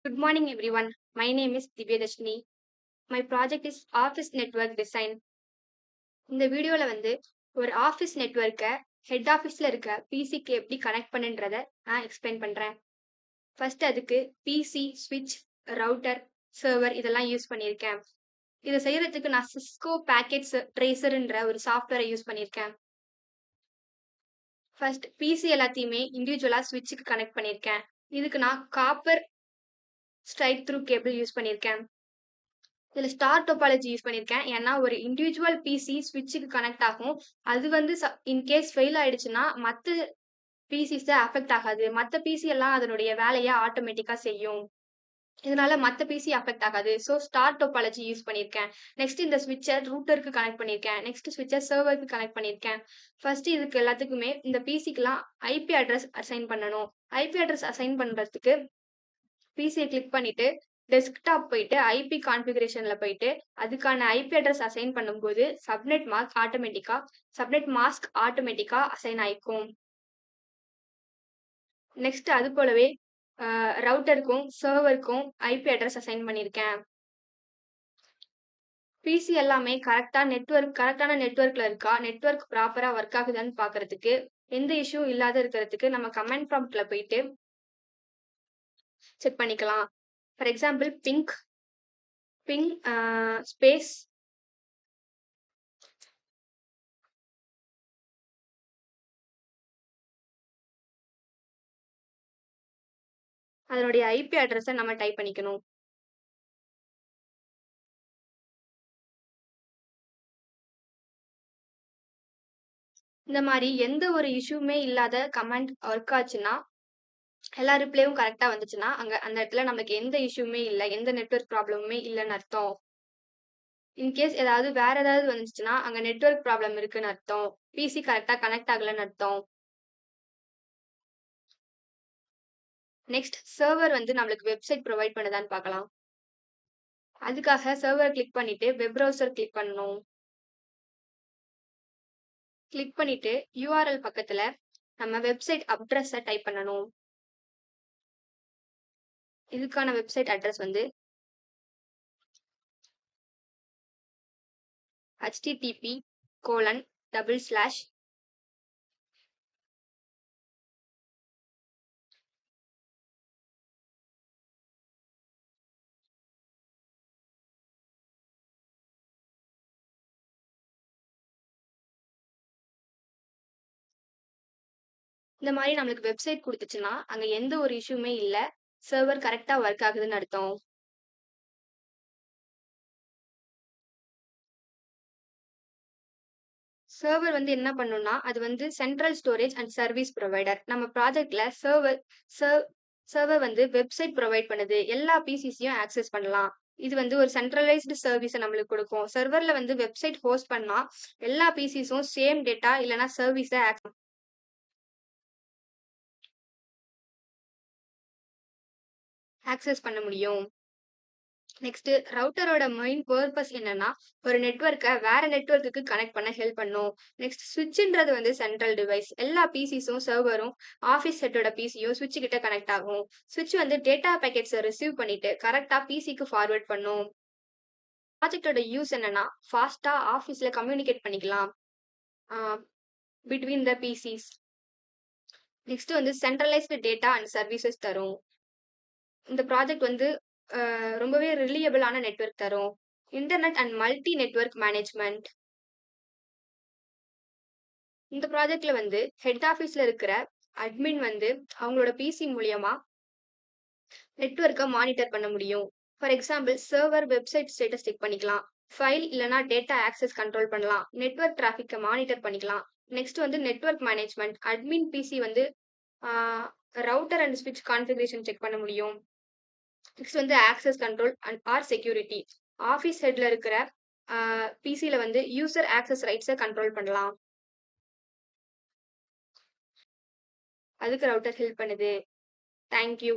Good morning, everyone. My name is Divyadashini. My project is Office Network Design. இந்த வீடியோல ஒரு office நெட்வொர்க்கை head ஆஃபீஸ்ல இருக்க பிசிக்கு எப்படி கனெக்ட் பண்ணுன்றத நான் எக்ஸ்பிளைன் பண்றேன். ஃபர்ஸ்ட் அதுக்கு பிசி, ஸ்விட்ச், ரவுட்டர், சர்வர் இதெல்லாம் யூஸ் பண்ணியிருக்கேன். இதை செய்யறதுக்கு நான் சிஸ்கோ பேக்கெட் ட்ரேசர்ன்ற ஒரு சாஃப்ட்வேரை யூஸ் பண்ணியிருக்கேன். ஃபர்ஸ்ட் பிசி எல்லாத்தையுமே இண்டிவிஜுவலா ஸ்விட்சுக்கு கனெக்ட் பண்ணியிருக்கேன். இதுக்கு நான் copper straight through cable use பண்ணியிருக்கேன். இதுல ஸ்டார் டோபாலஜி யூஸ் பண்ணியிருக்கேன். ஏன்னா ஒரு இண்டிவிஜுவல் பிசி ஸ்விட்சுக்கு கனெக்ட் ஆகும். அது இன்கேஸ் ஃபெயில் ஆயிடுச்சுன்னா மத்த பிசிஸ அஃபெக்ட் ஆகாது. மத்த பிசி எல்லாம் அதனுடைய வேலைய ஆட்டோமேட்டிக்கா செய்யும். இதனால மத்த பிசி அஃபெக்ட் ஆகாது. ஸோ ஸ்டார் டோபாலஜி யூஸ் பண்ணியிருக்கேன். நெக்ஸ்ட் இந்த ஸ்விட்ச ரூட்டருக்கு கனெக்ட் பண்ணியிருக்கேன். நெக்ஸ்ட் ஸ்விட்ச சர்வருக்கு கனெக்ட் பண்ணியிருக்கேன். ஃபர்ஸ்ட் இதுக்கு எல்லாத்துக்குமே இந்த பிசிக்குலாம் ஐபி அட்ரஸ் அசைன் பண்ணணும். ஐபி அட்ரஸ் அசைன் பண்றதுக்கு பிசியை கிளிக் பண்ணிட்டு டெஸ்க்டாப் போயிட்டு ஐபி கான்ஃபிகரேஷன்ல போயிட்டு அதுக்கான ஐபி அட்ரஸ் அசைன் பண்ணும்போது சப்நெட் மாஸ்க் ஆட்டோமேட்டிக்கா அசைன் ஆயிக்கும். நெக்ஸ்ட் அது போலவே ரவுட்டருக்கும் சர்வருக்கும் ஐபி அட்ரஸ் அசைன் பண்ணியிருக்கேன். பிசி எல்லாமே கரெக்டான நெட்வொர்க்ல இருக்கா, நெட்வொர்க் ப்ராப்பரா ஒர்க் ஆகுதான்னு பாக்குறதுக்கு, எந்த இஷ்யூ இல்லாத இருக்கிறதுக்கு நம்ம கமெண்ட் ப்ராம்ப்ட்ல போயிட்டு செக் பண்ணிக்கலாம். ஃபார் எக்ஸாம்பிள் பிங் ஸ்பேஸ் அதனுடைய ஐபி அட்ரஸை நம்ம டைப் பண்ணிக்கணும். இந்த மாதிரி எந்த ஒரு இஷ்யூமே இல்லாத கமெண்ட் ஒர்க் ஆச்சுன்னா, எல்லா ரிப்ளையும் கரெக்டா வந்துச்சுன்னா, அந்த இடத்துல நமக்கு எந்த இஷ்யூமே இல்ல, எந்த நெட்வொர்க் ப்ராப்ளமுமே இல்லன்னு அர்த்தம். இன்கேஸ் வேற ஏதாவது வந்துச்சுன்னா, அங்க நெட்வொர்க் ப்ராப்ளம் இருக்குன்னு அர்த்தம். பிசி கரெக்டா கனெக்ட் ஆகலன்னு அர்த்தம். நெக்ஸ்ட் சர்வர் நம்மளுக்கு வெப்சைட் ப்ரொவைட் பண்ணுதான்னு பார்க்கலாம். அதுக்காக சர்வர் கிளிக் பண்ணிட்டு வெப் ப்ரௌசர் கிளிக் பண்ணணும். கிளிக் பண்ணிட்டு யூஆர்எல் பக்கத்துல நம்ம வெப்சைட் அட்ரஸை டைப் பண்ணணும். இதுக்கான வெப்சைட் அட்ரஸ் http:// இந்த மாதிரி நம்மளுக்கு வெப்சைட் கொடுத்துச்சுன்னா, அங்க எந்த ஒரு இஷ்யூமே இல்ல. சர்வர் கரெக்டா ஒர்க் ஆகுதுன்னு அர்த்தம். சர்வர் என்ன பண்ணும்னா, அது central storage and service provider. நம்ம ப்ராஜெக்ட்ல சர்வர் வெப்சைட் ப்ரொவைட் பண்ணுது. எல்லா பிசிஸையும் ஆக்சஸ் பண்ணலாம். இது ஒரு சென்ட்ரலைஸ்டு சர்வீஸ நம்மளுக்கு கொடுக்கும். சர்வர்ல வெப்சைட் ஹோஸ்ட் பண்ணா எல்லா பிசிஸும் சேம் டேட்டா இல்லனா சர்வீஸ ஆக்சஸ் பண்ண முடியும். நெக்ஸ்ட் ரவுட்டரோட மெயின் பர்பஸ் என்னன்னா, ஒரு நெட்வொர்க்கை வேற நெட்வொர்க்குக்கு கனெக்ட் பண்ண ஹெல்ப் பண்ணும். நெக்ஸ்ட் ஸ்விட்ச்ன்றது சென்ட்ரல் டிவைஸ். எல்லா பிசிஸும் சர்வரும் ஆஃபீஸ் செட்டோட பிசியும் ஸ்விட்ச் கிட்ட கனெக்ட் ஆகும். ஸ்விட்ச் டேட்டா பேக்கெட்ஸை ரிசீவ் பண்ணிட்டு கரெக்டா பிசிக்கு ஃபார்வர்ட் பண்ணும். ப்ராஜெக்டோட யூஸ் என்னன்னா, ஃபாஸ்டா ஆஃபீஸ்ல கம்யூனிகேட் பண்ணிக்கலாம் between the PCs. Next centralised data and services தரும். இந்த ப்ராஜெக்ட் ரொம்பவே ரிலியபிளான நெட்வொர்க் தரும். Internet and multi network management. இந்த ப்ராஜெக்ட்ல ஹெட் ஆஃபீஸ்ல இருக்கிற அட்மின் அவங்களோட பிசி மூலியமா நெட்வொர்க்கை மானிட்டர் பண்ண முடியும். For example server website status check பண்ணிக்கலாம். ஃபைல் இல்லனா டேட்டா ஆக்சஸ் கண்ட்ரோல் பண்ணலாம். நெட்வொர்க் டிராஃபிக்கை மானிட்டர் பண்ணிக்கலாம். Next network management. Admin PC router and ஸ்விட்ச் கான்ஃபிகரேஷன் செக் பண்ண முடியும். Next access control and or security. Office ஹெட்ல இருக்கிற பிசில யூசர் ஆக்சஸ் ரைட்ஸை கண்ட்ரோல் பண்ணலாம். அதுக்கு ரவுட்டர் ஹெல்ப் பண்ணுது. தேங்க்யூ.